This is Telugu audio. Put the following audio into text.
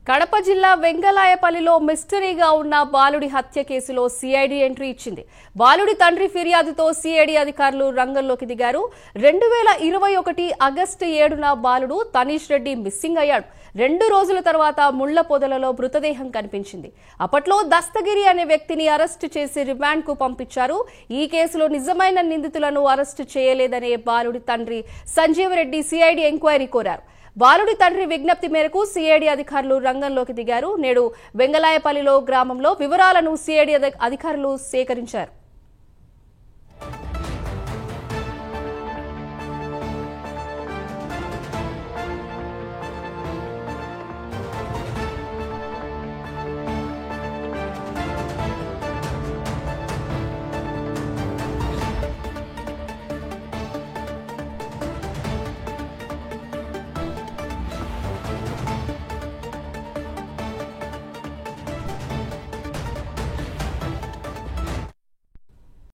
కడప జిల్లా వెంగళాయపల్లిలో మిస్టరీగా ఉన్న బాలుడి హత్య కేసులో సిఐడి ఎంట్రీ ఇచ్చింది. బాలుడి తండ్రి ఫిర్యాదుతో సిఐడి అధికారులు రంగంలోకి దిగారు. 2021 ఆగస్టు 7న బాలుడు తనీష్ రెడ్డి మిస్సింగ్ అయ్యాడు. 2 రోజుల తర్వాత ముళ్ల పొదలలో మృతదేహం కనిపించింది. అప్పట్లో దస్తగిరి అనే వ్యక్తిని అరెస్టు చేసి రిమాండ్ కు పంపించారు. ఈ కేసులో నిజమైన నిందితులను అరెస్టు చేయలేదనే బాలుడి తండ్రి సంజీవ్ రెడ్డి సిఐడి ఎంక్వైరీ కోరారు. బాలుడి తండ్రి విజ్ఞప్తి మేరకు సిఐడి అధికారులు రంగంలోకి దిగారు. నేడు వెంగళాయపల్లిలో గ్రామంలో వివరాలను సిఐడి అధికారులు సేకరించారు.